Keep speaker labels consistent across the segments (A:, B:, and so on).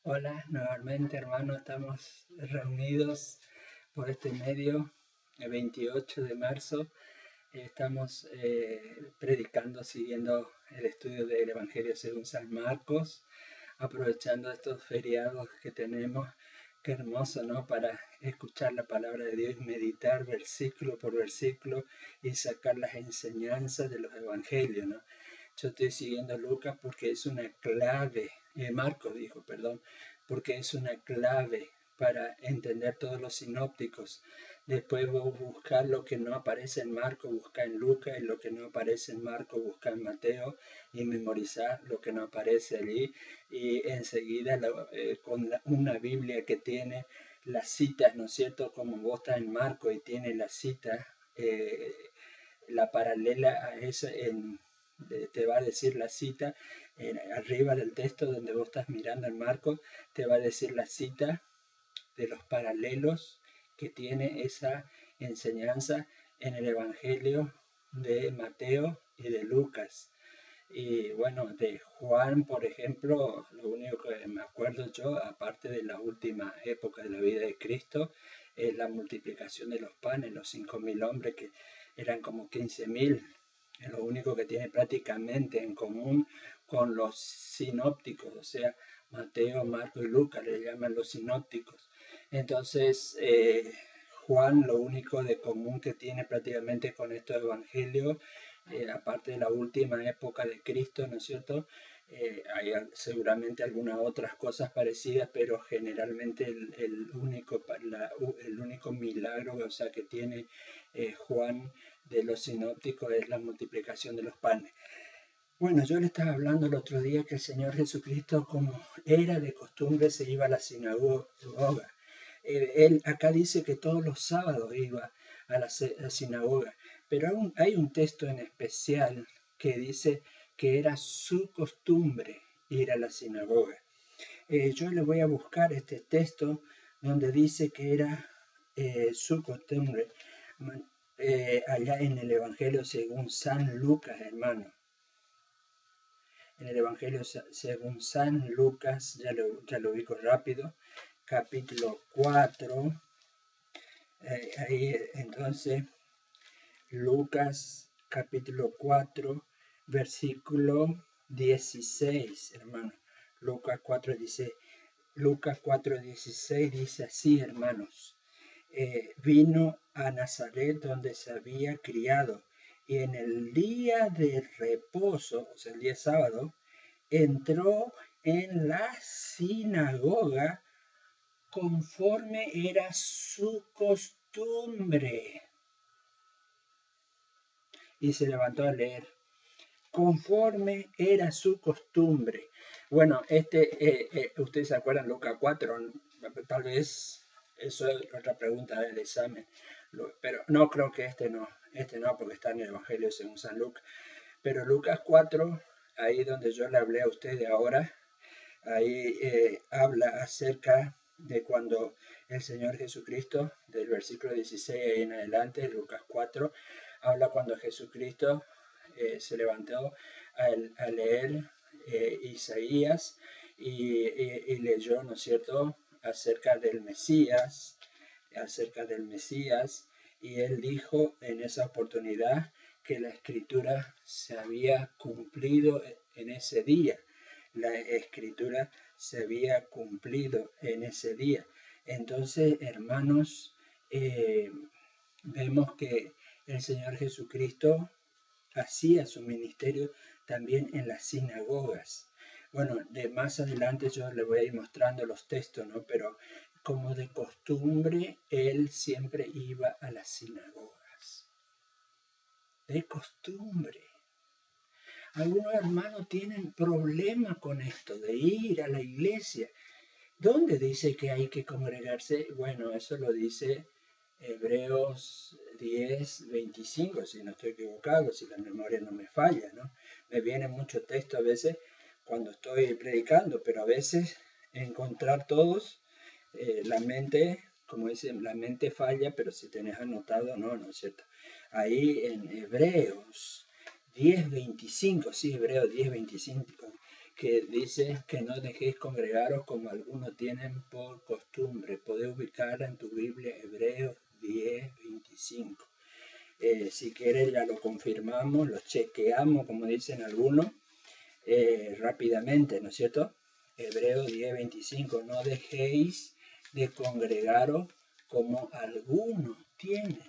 A: Hola, nuevamente hermano, estamos reunidos por este medio, el 28 de marzo. Estamos predicando, siguiendo el estudio del Evangelio según San Marcos, aprovechando estos feriados que tenemos. Qué hermoso, ¿no? Para escuchar la palabra de Dios, meditar versículo por versículo y sacar las enseñanzas de los evangelios, ¿no? Yo estoy siguiendo Lucas porque es una clave, Marcos dijo, perdón, porque es una clave para entender todos los sinópticos. Después vos buscar lo que no aparece en Marcos, buscar en Lucas, y lo que no aparece en Marcos, buscar en Mateo, y memorizar lo que no aparece allí. Y enseguida con una Biblia que tiene las citas, ¿no es cierto? Como vos estás en Marcos y tiene la cita, la paralela a esa te va a decir la cita, arriba del texto donde vos estás mirando en Marcos, te va a decir la cita de los paralelos que tiene esa enseñanza en el Evangelio de Mateo y de Lucas. Y bueno, de Juan, por ejemplo, lo único que me acuerdo yo, aparte de la última época de la vida de Cristo, es la multiplicación de los panes, los 5.000 hombres que eran como 15.000. Es lo único que tiene prácticamente en común con los sinópticos, o sea, Mateo, Marco y Lucas le llaman los sinópticos. Entonces, Juan lo único de común que tiene prácticamente con estos evangelios, aparte de la última época de Cristo, ¿no es cierto? Hay seguramente algunas otras cosas parecidas, pero generalmente el único milagro, o sea, que tiene Juan de los sinópticos es la multiplicación de los panes. Bueno, yo le estaba hablando el otro día que el Señor Jesucristo, como era de costumbre, se iba a la sinagoga. Él acá dice que todos los sábados iba a la sinagoga, pero hay un texto en especial que dice que era su costumbre ir a la sinagoga. Yo le voy a buscar este texto donde dice que era su costumbre, allá en el Evangelio según San Lucas, hermano. En el Evangelio según San Lucas, ya lo ubico rápido, capítulo 4. Ahí entonces, Lucas capítulo 4, versículo 16, hermano. Lucas 4:16. Lucas 4:16 dice así, hermanos. Vino a Nazaret donde se había criado, y en el día de reposo, o sea, el día sábado, entró en la sinagoga conforme era su costumbre. Y se levantó a leer, conforme era su costumbre. Bueno, ustedes se acuerdan, Lucas 4, tal vez eso es otra pregunta del examen, pero no creo que este no, porque está en el Evangelio según San Lucas, pero Lucas 4, ahí donde yo le hablé a ustedes ahora, ahí habla acerca de cuando el Señor Jesucristo, del versículo 16 en adelante, Lucas 4, habla cuando Jesucristo se levantó a leer Isaías y leyó, ¿no es cierto?, acerca del Mesías, y él dijo en esa oportunidad que la escritura se había cumplido en ese día. La escritura se había cumplido en ese día. Entonces, hermanos, vemos que el Señor Jesucristo hacía su ministerio también en las sinagogas. Bueno, de más adelante yo le voy a ir mostrando los textos, ¿no? Pero como de costumbre, él siempre iba a las sinagogas. De costumbre. Algunos hermanos tienen problemas con esto de ir a la iglesia. ¿Dónde dice que hay que congregarse? Bueno, eso lo dice Hebreos 10:25, si no estoy equivocado, si la memoria no me falla, ¿no? Me viene mucho texto a veces cuando estoy predicando, pero a veces encontrar todos, la mente, como dicen, la mente falla, pero si tenés anotado, no es cierto. Ahí en Hebreos 10:25, sí, Hebreos 10:25, que dice que no dejéis congregaros como algunos tienen por costumbre. Podés ubicar en tu Biblia Hebreos 10:25. Si quieres ya lo confirmamos, lo chequeamos, como dicen algunos, rápidamente, ¿no es cierto? Hebreos 10:25, no dejéis de congregaros como algunos tienen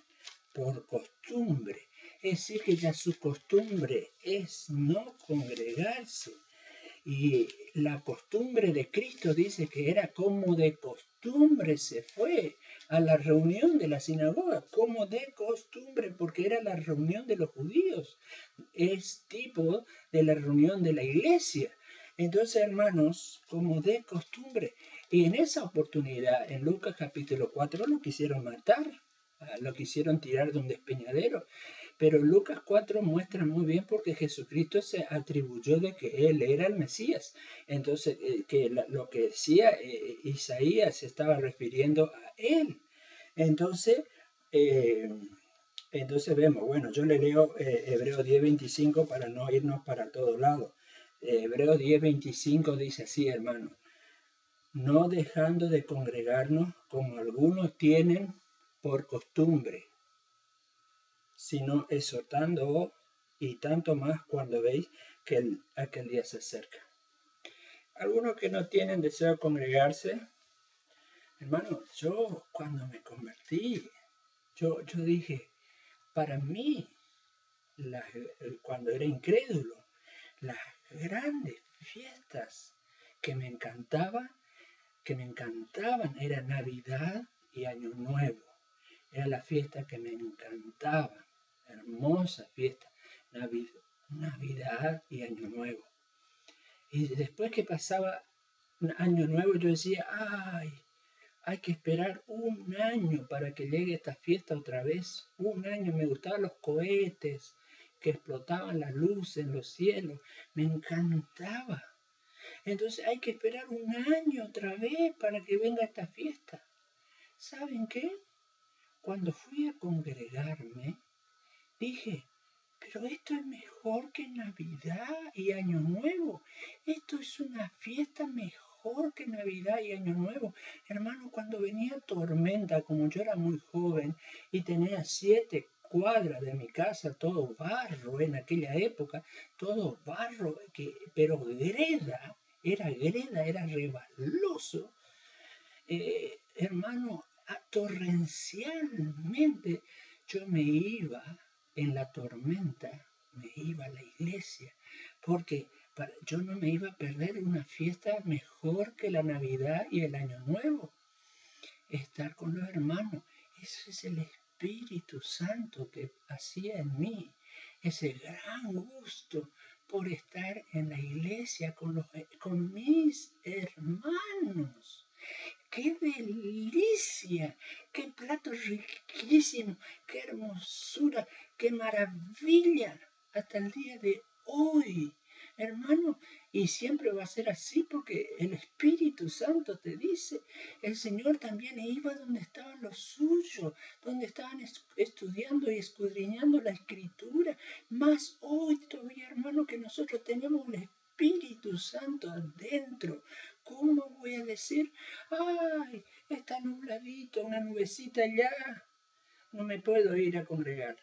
A: por costumbre. Es decir, que ya su costumbre es no congregarse. Y la costumbre de Cristo dice que era como de costumbre se fue a la reunión de la sinagoga, como de costumbre, porque era la reunión de los judíos, es tipo de la reunión de la iglesia. Entonces, hermanos, como de costumbre. Y en esa oportunidad, en Lucas capítulo 4, lo quisieron matar, lo quisieron tirar de un despeñadero. Pero Lucas 4 muestra muy bien porque Jesucristo se atribuyó de que Él era el Mesías. Entonces, lo que decía Isaías se estaba refiriendo a Él. Entonces, vemos, bueno, yo le leo Hebreos 10:25 para no irnos para todos lados. Hebreos 10:25 dice así, hermano, no dejando de congregarnos como algunos tienen por costumbre, sino exhortándoos, y tanto más cuando veis que aquel día se acerca. Algunos que no tienen deseo de congregarse, hermano, yo cuando me convertí, yo dije, para mí, cuando era incrédulo, las grandes fiestas que me encantaban era Navidad y Año Nuevo. Era la fiesta que me encantaba. Hermosa fiesta, Navidad y Año Nuevo. Y después que pasaba Año Nuevo yo decía, ay, hay que esperar un año para que llegue esta fiesta otra vez. Un año, me gustaban los cohetes que explotaban las luces en los cielos, me encantaba. Entonces hay que esperar un año otra vez para que venga esta fiesta. ¿Saben qué? Cuando fui a congregarme, dije, pero esto es mejor que Navidad y Año Nuevo. Esto es una fiesta mejor que Navidad y Año Nuevo. Hermano, cuando venía tormenta, como yo era muy joven y tenía 7 cuadras de mi casa, todo barro en aquella época, todo barro, pero greda, era resbaloso. Hermano, torrencialmente yo me iba en la tormenta, me iba a la iglesia, porque yo no me iba a perder una fiesta mejor que la Navidad y el Año Nuevo. Estar con los hermanos, ese es el Espíritu Santo que hacía en mí, ese gran gusto por estar en la iglesia con mis hermanos. ¡Qué delicia! ¡Qué plato riquísimo! ¡Qué hermosura! ¡Qué maravilla! Hasta el día de hoy, hermano. Y siempre va a ser así porque el Espíritu Santo te dice, el Señor también iba donde estaban los suyos, donde estaban estudiando y escudriñando la Escritura. Más hoy todavía, hermano, que nosotros tenemos el Espíritu Santo adentro. ¿Cómo voy a decir, ay, está nubladito, una nubecita allá, no me puedo ir a congregar?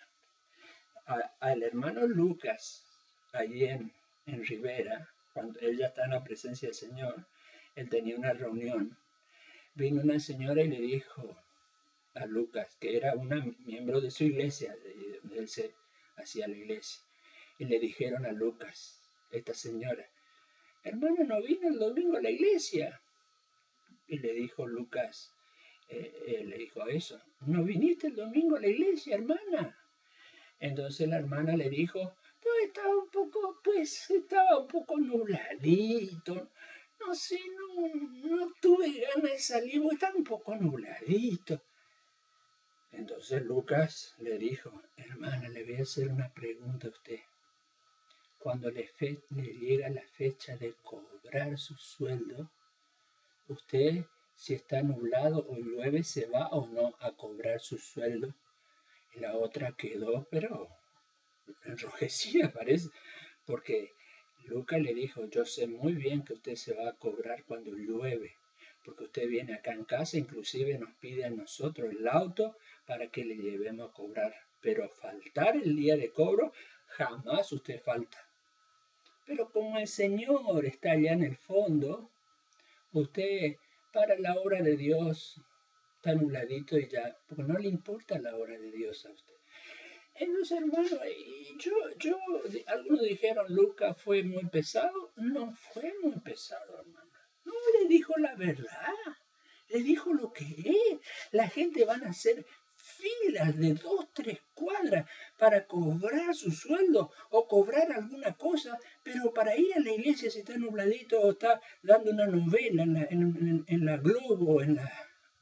A: Al hermano Lucas, allí en Rivera, cuando él ya está en la presencia del Señor, él tenía una reunión. Vino una señora y le dijo a Lucas, que era una miembro de su iglesia, donde él se hacía la iglesia, y le dijeron a Lucas, esta señora, hermano, no vino el domingo a la iglesia. Y le dijo Lucas, le dijo eso, ¿no viniste el domingo a la iglesia, hermana? Entonces la hermana le dijo, estaba un poco nubladito, no sé, no tuve ganas de salir, porque estaba un poco nubladito. Entonces Lucas le dijo, hermana, le voy a hacer una pregunta a usted. Cuando le llega la fecha de cobrar su sueldo, usted, si está nublado o llueve, se va o no a cobrar su sueldo. Y la otra quedó, pero enrojecida parece, porque Lucas le dijo, yo sé muy bien que usted se va a cobrar cuando llueve, porque usted viene acá en casa, inclusive nos pide a nosotros el auto para que le llevemos a cobrar. Pero faltar el día de cobro, jamás usted falta. Pero como el Señor está allá en el fondo, usted para la obra de Dios está nubladito y ya, porque no le importa la obra de Dios a usted. Entonces, hermano, algunos dijeron, Lucas fue muy pesado. No fue muy pesado, hermano. No le dijo la verdad. Le dijo lo que es. La gente van a hacer filas de 2, 3 cuadras para cobrar su sueldo o cobrar alguna cosa, pero para ir a la iglesia si está nubladito o está dando una novela en la Globo,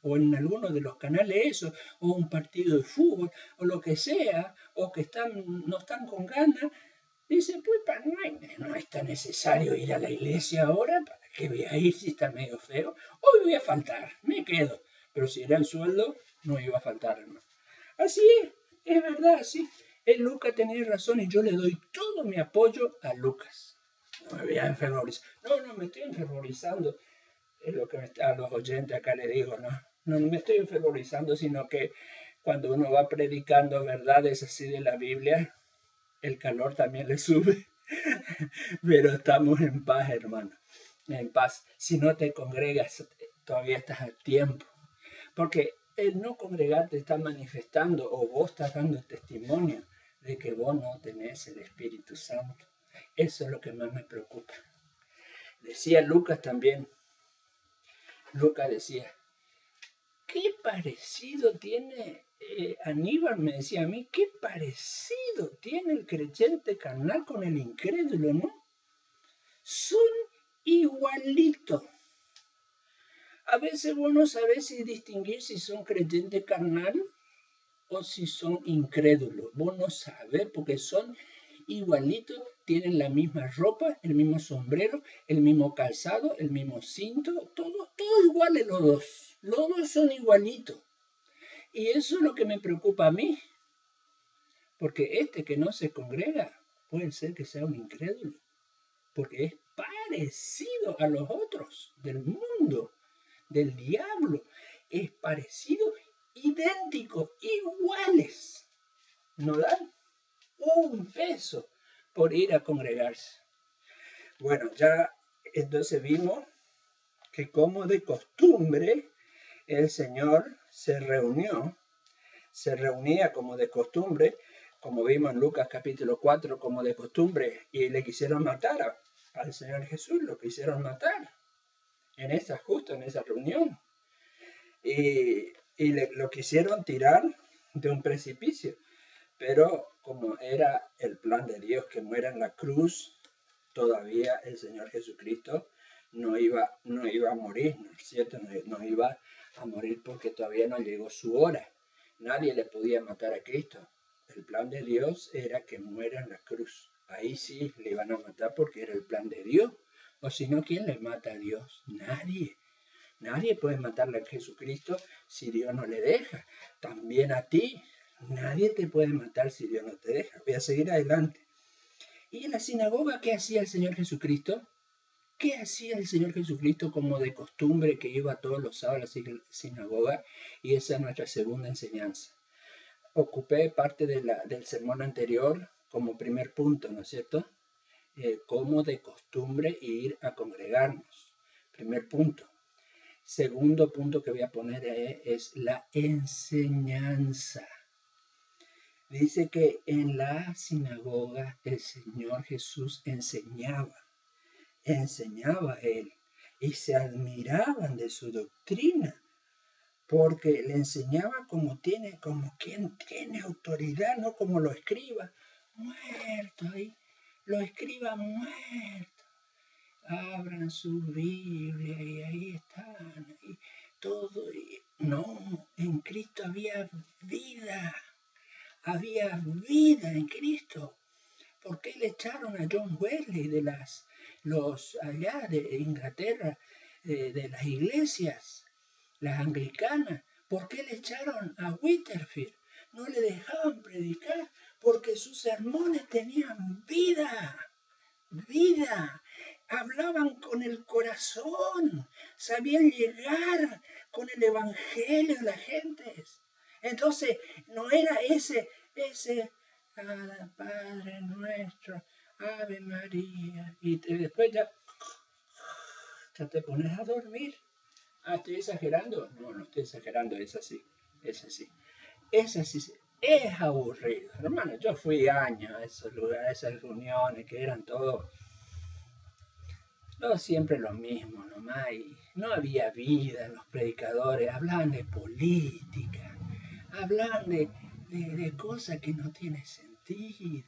A: o en alguno de los canales eso, o un partido de fútbol, o lo que sea, o que no están con ganas, dice, pues no es tan necesario ir a la iglesia ahora, ¿para qué voy a ir si está medio feo? Hoy voy a faltar, me quedo. Pero si era el sueldo, no iba a faltar, hermano. Así es verdad, sí. Lucas tenía razón y yo le doy todo mi apoyo a Lucas. No me voy a enfermorizar. No, me estoy enfermorizando. Es lo que a los oyentes acá le digo, no me estoy enfermorizando, sino que cuando uno va predicando verdades así de la Biblia, el calor también le sube. Pero estamos en paz, hermano, en paz. Si no te congregas, todavía estás a tiempo. Porque el no congregarte está manifestando o vos estás dando testimonio de que vos no tenés el Espíritu Santo. Eso es lo que más me preocupa. Decía Lucas también. Lucas decía, qué parecido tiene, Aníbal me decía a mí, qué parecido tiene el creyente carnal con el incrédulo, ¿no? Son igualitos. A veces vos no sabés si distinguir si son creyentes carnal o si son incrédulos. Vos no sabés porque son igualitos, tienen la misma ropa, el mismo sombrero, el mismo calzado, el mismo cinto, todo iguales los dos. Los dos son igualitos. Y eso es lo que me preocupa a mí. Porque este que no se congrega puede ser que sea un incrédulo. Porque es parecido a los otros del mundo, del diablo. Es parecido, idéntico, iguales. No dan un peso por ir a congregarse. Bueno, ya entonces vimos que como de costumbre el Señor se reunía como de costumbre, como vimos en Lucas capítulo 4, como de costumbre, y le quisieron matar al Señor Jesús, lo quisieron matar justo en esa reunión. Y lo quisieron tirar de un precipicio, pero como era el plan de Dios que muera en la cruz, todavía el Señor Jesucristo no iba a morir, ¿no es cierto? No iba a morir porque todavía no llegó su hora. Nadie le podía matar a Cristo. El plan de Dios era que muera en la cruz. Ahí sí le iban a matar porque era el plan de Dios. O si no, ¿quién le mata a Dios? Nadie. Nadie puede matarle a Jesucristo si Dios no le deja. También a ti. Nadie te puede matar si Dios no te deja. Voy a seguir adelante. ¿Y en la sinagoga qué hacía el Señor Jesucristo? ¿Qué hacía el Señor Jesucristo como de costumbre que iba todos los sábados a la sinagoga? Y esa es nuestra segunda enseñanza. Ocupé parte del sermón anterior como primer punto, ¿no es cierto? Como de costumbre ir a congregarnos. Primer punto. Segundo punto que voy a poner es la enseñanza. Dice que en la sinagoga el Señor Jesús enseñaba él, y se admiraban de su doctrina, porque le enseñaba como quien tiene autoridad, no como lo escriba, muerto ahí, lo escriba muerto. Abran su Biblia y ahí están, y todo. No, en Cristo había vida en Cristo. ¿Por qué le echaron a John Wesley los allá de Inglaterra, de las iglesias, las anglicanas? ¿Por qué le echaron a Whitefield? No le dejaban predicar porque sus sermones tenían vida. vida. Hablaban con el corazón, sabían llegar con el evangelio a la gente. Entonces, no era ese, Padre nuestro, Ave María, y después ya te pones a dormir. Ah, ¿estoy exagerando? No, no estoy exagerando, es así, es así. Es así, es aburrido. Hermano, yo fui años a esos lugares, a esas reuniones que eran todo siempre lo mismo nomás. Y no había vida, los predicadores hablaban de política, hablaban de cosas que no tienen sentido.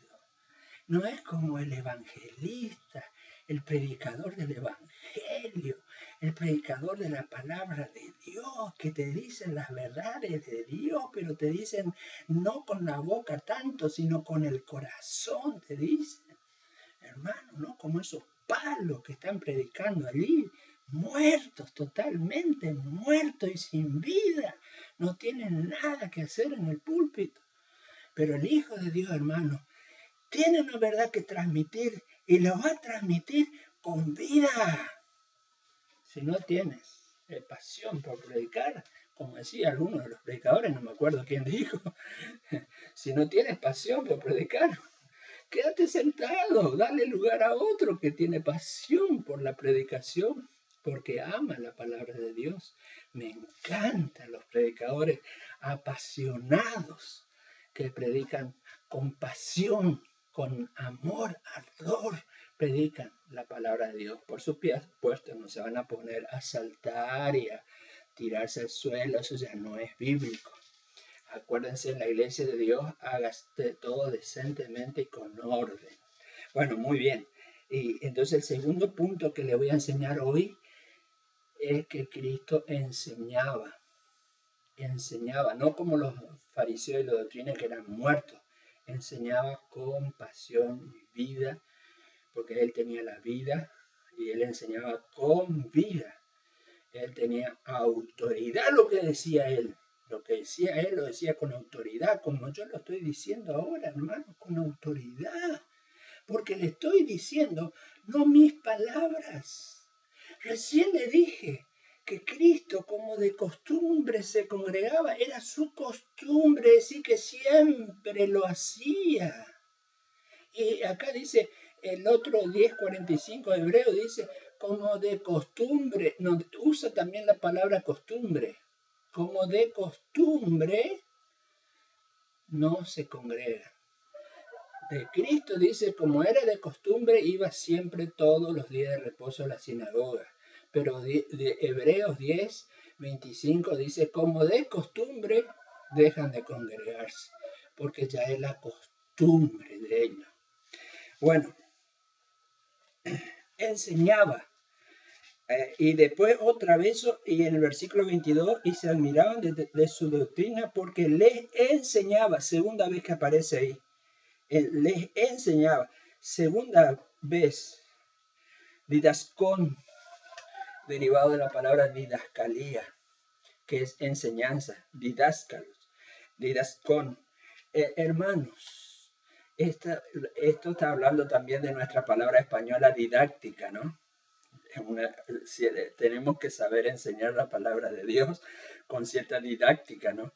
A: No es como el evangelista, el predicador del evangelio, el predicador de la palabra de Dios, que te dicen las verdades de Dios, pero te dicen no con la boca tanto, sino con el corazón, te dicen. Hermano, no como esos palos que están predicando allí, muertos, totalmente muertos y sin vida. No tienen nada que hacer en el púlpito. Pero el Hijo de Dios, hermano, tiene una verdad que transmitir y lo va a transmitir con vida. Si no tienes pasión por predicar, como decía alguno de los predicadores, no me acuerdo quién dijo, si no tienes pasión por predicar, quédate sentado, dale lugar a otro que tiene pasión por la predicación, porque ama la palabra de Dios. Me encantan los predicadores apasionados que predican con pasión, con amor, ardor, predican la palabra de Dios. Por sus pies puestos no se van a poner a saltar y a tirarse al suelo, eso ya no es bíblico. Acuérdense, en la iglesia de Dios, hágase todo decentemente y con orden. Bueno, muy bien. Y entonces el segundo punto que le voy a enseñar hoy es que Cristo enseñaba, no como los fariseos y los doctrinas que eran muertos, enseñaba con pasión y vida, porque él tenía la vida y él enseñaba con vida. Él tenía autoridad, lo que decía él. Lo que decía él lo decía con autoridad, como yo lo estoy diciendo ahora, hermano, con autoridad. Porque le estoy diciendo, no mis palabras. Recién le dije que Cristo, como de costumbre se congregaba, era su costumbre, decir que siempre lo hacía. Y acá dice, el otro 10:45 de Hebreo dice, como de costumbre, no, usa también la palabra costumbre, como de costumbre no se congrega. De Cristo dice, como era de costumbre, iba siempre todos los días de reposo a la sinagoga. Pero de Hebreos 10:25 dice, como de costumbre dejan de congregarse, porque ya es la costumbre de ellos. Bueno, enseñaba. Y después otra vez, y en el versículo 22, y se admiraban de su doctrina porque les enseñaba, segunda vez que aparece ahí, les enseñaba, segunda vez, didascón, derivado de la palabra didascalía, que es enseñanza, didáscalos, didascón. Hermanos, esto está hablando también de nuestra palabra española didáctica, ¿no? Tenemos que saber enseñar la palabra de Dios con cierta didáctica, ¿no?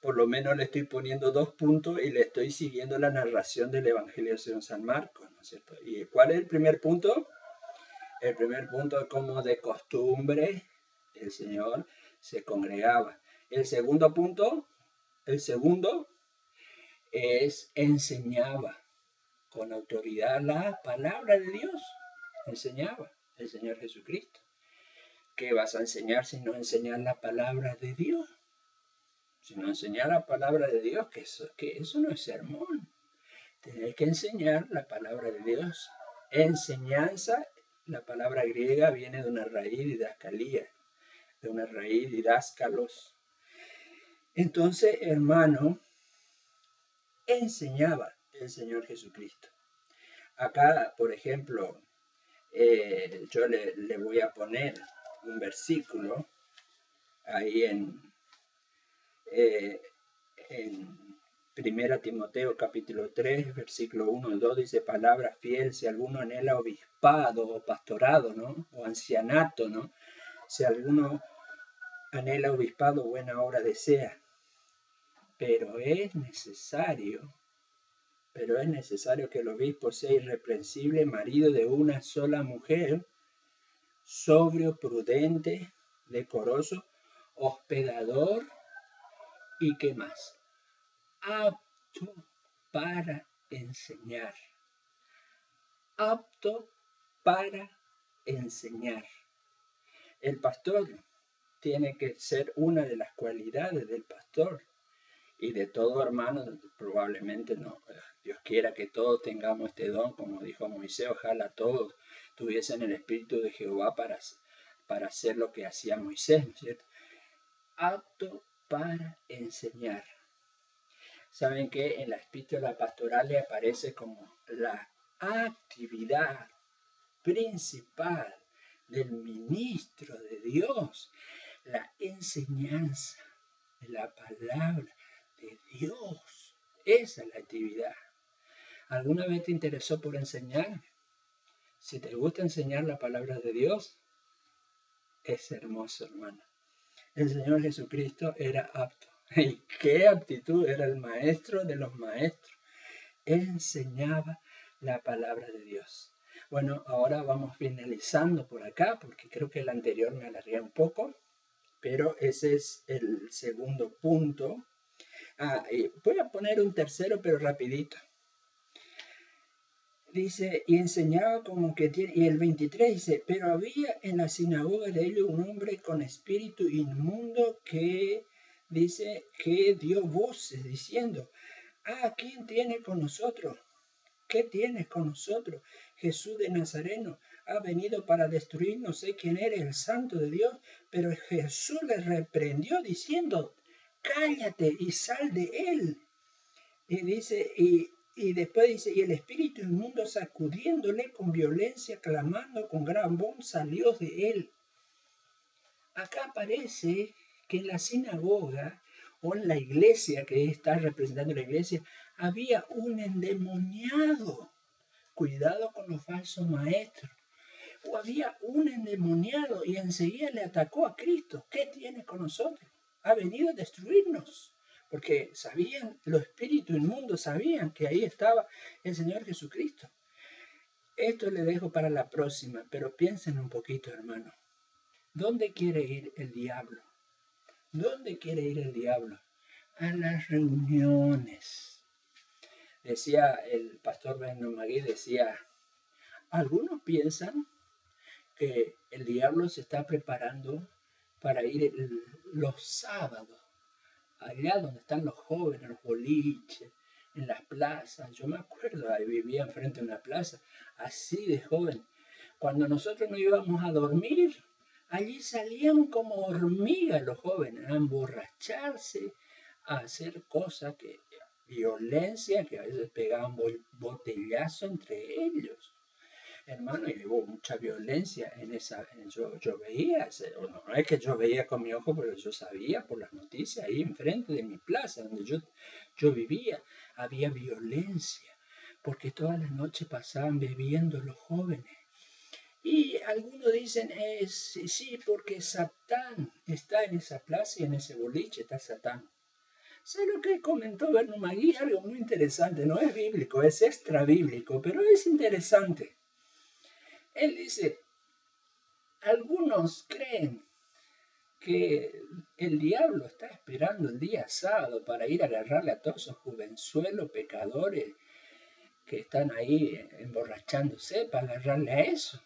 A: Por lo menos le estoy poniendo 2 puntos y le estoy siguiendo la narración del Evangelio según San Marcos, ¿no es cierto? ¿Y cuál es el primer punto? El primer punto es como de costumbre el Señor se congregaba. El segundo punto, es enseñaba con autoridad la palabra de Dios. Enseñaba el Señor Jesucristo. ¿Qué vas a enseñar si no enseñar la palabra de Dios? Si no enseñar la palabra de Dios, que eso no es sermón. Tienes que enseñar la palabra de Dios. Enseñanza, la palabra griega viene de una raíz didascalía, de una raíz didáscalos. Entonces, hermano, enseñaba el Señor Jesucristo. Acá, por ejemplo, yo le voy a poner un versículo ahí en Primera Timoteo capítulo 3, versículo 1 al 2 dice, palabra fiel, si alguno anhela obispado o pastorado, ¿no? O ancianato, ¿no? Si alguno anhela obispado, buena obra desea. Pero es necesario que el obispo sea irreprensible, marido de una sola mujer, sobrio, prudente, decoroso, hospedador y ¿qué más? Apto para enseñar. Apto para enseñar. El pastor tiene que ser una de las cualidades del pastor y de todo hermano, probablemente no. Dios quiera que todos tengamos este don, como dijo Moisés, ojalá todos tuviesen el Espíritu de Jehová para hacer lo que hacía Moisés, ¿no es cierto? Apto para enseñar. Saben que en la epístola pastoral le aparece como la actividad principal del ministro de Dios, la enseñanza de la palabra de Dios. Esa es la actividad. ¿Alguna vez te interesó por enseñar? Si te gusta enseñar la palabra de Dios, es hermoso, hermano. El Señor Jesucristo era apto. ¿Y qué aptitud? Era el maestro de los maestros. Él enseñaba la palabra de Dios. Bueno, ahora vamos finalizando por acá, porque creo que el anterior me alargué un poco, pero ese es el segundo punto. Y voy a poner un tercero, pero rapidito. Dice, y enseñaba como que tiene, y el 23 dice, pero había en la sinagoga de ellos un hombre con espíritu inmundo que dice que dio voces diciendo, ¿quién tiene con nosotros? ¿Qué tienes con nosotros? Jesús de Nazareno ha venido para destruir, no sé quién eres, el santo de Dios, pero Jesús le reprendió diciendo, cállate y sal de él. Y dice, y después dice, y el espíritu inmundo sacudiéndole con violencia, clamando con gran voz, salió de él. Acá aparece que en la sinagoga o en la iglesia, que está representando la iglesia, había un endemoniado. Cuidado con los falsos maestros. O había un endemoniado y enseguida le atacó a Cristo. ¿Qué tiene con nosotros? Ha venido a destruirnos. Porque sabían, los espíritus inmundos sabían que ahí estaba el Señor Jesucristo. Esto le dejo para la próxima, pero piensen un poquito, hermano. ¿Dónde quiere ir el diablo? ¿Dónde quiere ir el diablo? A las reuniones. Decía el pastor Benno Magui, decía, algunos piensan que el diablo se está preparando para ir los sábados, allá donde están los jóvenes, los boliches, en las plazas. Yo me acuerdo, ahí vivía enfrente de una plaza, así de joven. Cuando nosotros nos íbamos a dormir, allí salían como hormigas los jóvenes, a emborracharse, a hacer cosas que, violencia, que a veces pegaban botellazo entre ellos. Hermano, y hubo mucha violencia en esa, yo veía, no es que yo veía con mi ojo, pero yo sabía por las noticias, ahí enfrente de mi plaza, donde yo vivía, había violencia, porque todas las noches pasaban bebiendo los jóvenes. Y algunos dicen, sí, porque Satán está en esa plaza y en ese boliche está Satán. ¿Sabe lo que comentó Benno Magui? Algo muy interesante, no es bíblico, es extra bíblico, pero es interesante. Él dice, algunos creen que el diablo está esperando el día sábado para ir a agarrarle a todos esos jovenzuelos pecadores que están ahí emborrachándose, para agarrarle a eso.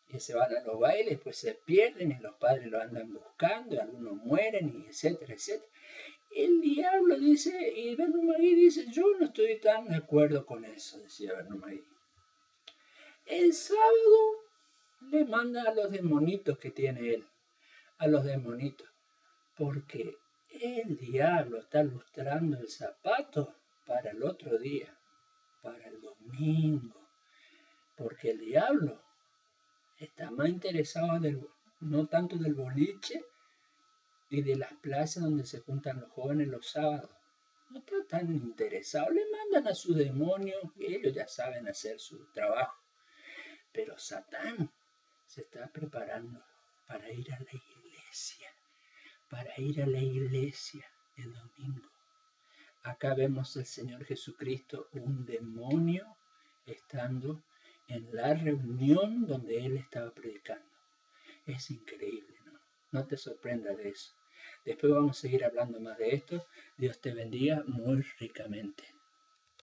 A: Y se van a los bailes, pues se pierden y los padres lo andan buscando, y algunos mueren, y etcétera, etcétera. El diablo dice, y Benno Magui dice, yo no estoy tan de acuerdo con eso, decía Benno Magui. El sábado le manda a los demonitos que tiene él, a los demonitos, porque el diablo está lustrando el zapato para el otro día, para el domingo, porque el diablo está más interesado no tanto del boliche y de las plazas donde se juntan los jóvenes los sábados. no está tan interesado. Le mandan a sus demonios y ellos ya saben hacer su trabajo. Pero Satán se está preparando para ir a la iglesia, el domingo. Acá vemos al Señor Jesucristo, un demonio, estando en la reunión donde Él estaba predicando. Es increíble, ¿no? No te sorprendas de eso. Después vamos a seguir hablando más de esto. Dios te bendiga muy ricamente.